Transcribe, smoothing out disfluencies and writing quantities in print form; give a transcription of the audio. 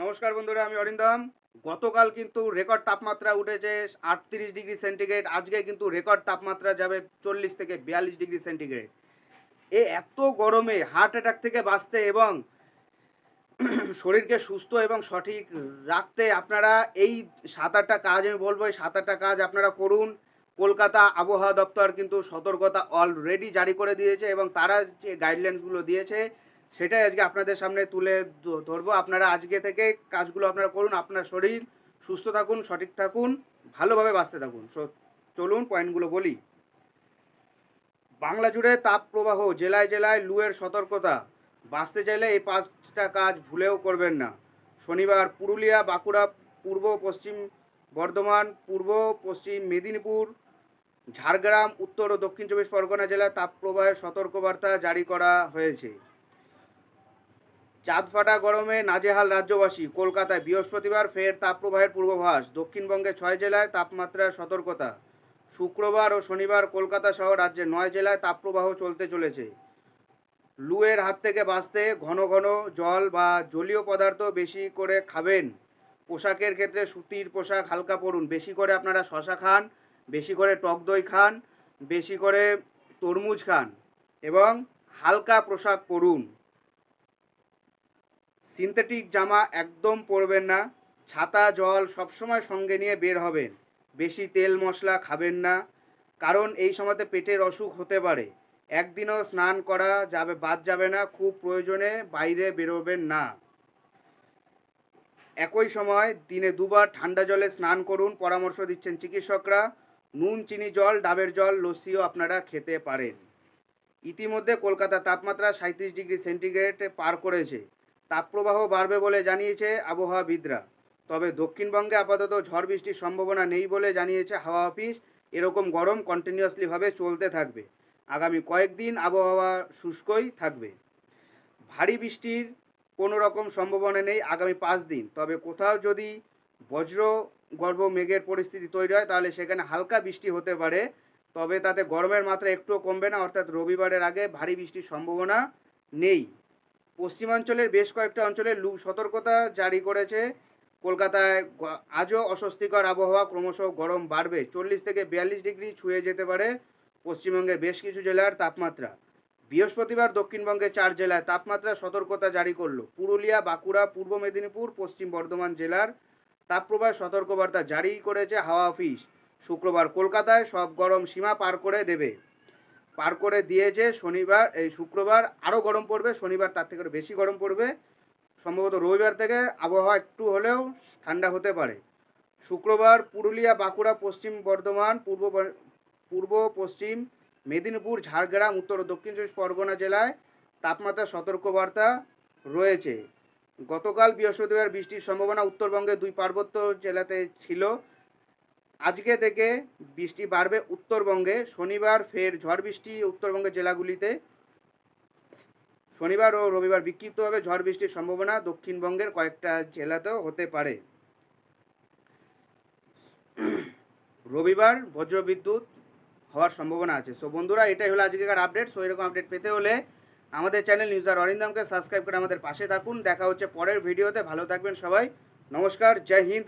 নমস্কার বন্ধুরা, আমি অরিন্দম। গতকাল কিন্তু রেকর্ড তাপমাত্রা উঠেছে 38 ডিগ্রি সেন্টিগ্রেড। আজকে কিন্তু রেকর্ড তাপমাত্রা যাবে 40 থেকে 42 ডিগ্রি সেন্টিগ্রেড। এত গরমে হার্ট অ্যাটাক থেকে বাঁচতে এবং শরীরকে সুস্থ এবং সঠিক রাখতে আপনারা এই 7-8টা কাজ আমি বলবো, এই 7-8টা কাজ আপনারা করুন। কলকাতা আবহাওয়া দপ্তর কিন্তু সতর্কতা অলরেডি জারি করে দিয়েছে এবং তারা যে গাইডলাইন্সগুলো দিয়েছে সেটাই আজকে আপনাদের সামনে তুলে ধরবো। আপনারা আজকে থেকে কাজগুলো আপনারা করুন, আপনার শরীর সুস্থ থাকুন, সঠিক থাকুন, ভালোভাবে বাঁচতে থাকুন। চলুন পয়েন্টগুলো বলি। বাংলা জুড়ে তাপ প্রবাহ, জেলায় জেলায় লুয়ের সতর্কতা। বাঁচতে চাইলে এই 5টা কাজ ভুলেও করবেন না। শনিবার পুরুলিয়া, বাঁকুড়া, পূর্ব পশ্চিম বর্ধমান, পূর্ব পশ্চিম মেদিনীপুর, ঝাড়গ্রাম, উত্তর ও দক্ষিণ 24 পরগনা জেলায় তাপপ্রবাহের সতর্কবার্তা জারি করা হয়েছে। চাঁদফাটা গরমে নাজেহাল রাজ্যবাসী। কলকাতায় বৃহস্পতিবার ফের তাপপ্রবাহের পূর্বাভাস। দক্ষিণবঙ্গে 6 জেলায় তাপমাত্রার সতর্কতা। শুক্রবার ও শনিবার কলকাতা সহ রাজ্যের 9 জেলায় তাপপ্রবাহ চলতে চলেছে। লুয়ের হাত থেকে বাঁচতে ঘন ঘন জল বা জলীয় পদার্থ বেশি করে খাবেন। পোশাকের ক্ষেত্রে সুতির পোশাক হালকা পরুন। বেশি করে আপনারা শশা খান, বেশি করে টক দই খান, বেশি করে তরমুজ খান এবং হালকা পোশাক পরুন। সিনথেটিক জামা একদম পরবেন না। ছাতা জল সবসময় সঙ্গে নিয়ে বের হবেন। বেশি তেল মশলা খাবেন না, কারণ এই সময়তে পেটের অসুখ হতে পারে। একদিনও স্নান করা বাদ যাবে না। খুব প্রয়োজনে বাইরে বেরোবেন না। একই সময় দিনে 2বার ঠান্ডা জলে স্নান করুন, পরামর্শ দিচ্ছেন চিকিৎসকরা। নুন চিনি জল, ডাবের জল, লস্যিও আপনারা খেতে পারেন। ইতিমধ্যে কলকাতার তাপমাত্রা 37 ডিগ্রি সেন্টিগ্রেড পার করেছে। তাপপ্রবাহ বাড়বে বলে জানিয়েছে আবহাওয়াবিদরা। তবে দক্ষিণবঙ্গে আপাতত ঝড় বৃষ্টির সম্ভাবনা নেই বলে জানিয়েছে হাওয়া অফিস। এরকম গরম কন্টিনিউয়াসলিভাবে চলতে থাকবে। আগামী কয়েকদিন আবহাওয়া শুষ্কই থাকবে। ভারী বৃষ্টির কোনো রকম সম্ভাবনা নেই আগামী 5 দিন। তবে কোথাও যদি বজ্র গর্ভ মেঘের পরিস্থিতি তৈরি হয় তাহলে সেখানে হালকা বৃষ্টি হতে পারে। তবে তাতে গরমের মাত্রা একটুও কমবে না, অর্থাৎ রবিবারের আগে ভারী বৃষ্টির সম্ভাবনা নেই। পশ্চিমাঞ্চলের বেশ কয়েকটা অঞ্চলে লু সতর্কতা জারি করেছে। কলকাতায় আজও অস্বস্তিকর আবহাওয়া, ক্রমশ গরম বাড়বে। 40 থেকে 42 ডিগ্রি ছুঁয়ে যেতে পারে পশ্চিমবঙ্গের বেশ কিছু জেলার তাপমাত্রা। বৃহস্পতিবার দক্ষিণবঙ্গে 4 জেলায় তাপমাত্রা সতর্কতা জারি করলো। পুরুলিয়া, বাঁকুড়া, পূর্ব মেদিনীপুর, পশ্চিম বর্ধমান জেলার তাপপ্রবাহ সতর্কবার্তা জারি করেছে হাওয়া অফিস। শুক্রবার কলকাতায় সব গরম সীমা পার করে দিয়েছে। শুক্রবার আরও গরম পড়বে, শনিবার তার থেকে বেশি গরম পড়বে। সম্ভবত রবিবার থেকে আবহাওয়া একটু হলেও ঠান্ডা হতে পারে। শুক্রবার পুরুলিয়া, বাঁকুড়া, পশ্চিম বর্ধমান, পূর্ব পশ্চিম মেদিনীপুর, ঝাড়গ্রাম, উত্তর ও দক্ষিণ 24 পরগনা জেলায় তাপমাত্রা সতর্কবার্তা রয়েছে। গতকাল বৃহস্পতিবার বৃষ্টির সম্ভাবনা উত্তরবঙ্গের 2 পার্বত্য জেলাতে ছিল। আজকে থেকে বৃষ্টি বাড়বে উত্তরবঙ্গে। শনিবার ফের ঝড় বৃষ্টি উত্তরবঙ্গের জেলাগুলিতে। শনিবার ও রবিবার বিক্ষিপ্তভাবে ঝড় বৃষ্টির সম্ভাবনা দক্ষিণবঙ্গের কয়েকটা জেলাতেও হতে পারে। রবিবার বজ্রবিদ্যুৎ হওয়ার সম্ভাবনা আছে। সো বন্ধুরা, এটাই হলো আজকের আপডেট। সো এরকম আপডেট পেতে হলে আমাদের চ্যানেল নিউজার অরিন্দমকে সাবস্ক্রাইব করে আমাদের পাশে থাকুন। দেখা হচ্ছে পরের ভিডিওতে। ভালো থাকবেন সবাই। নমস্কার, জয় হিন্দ।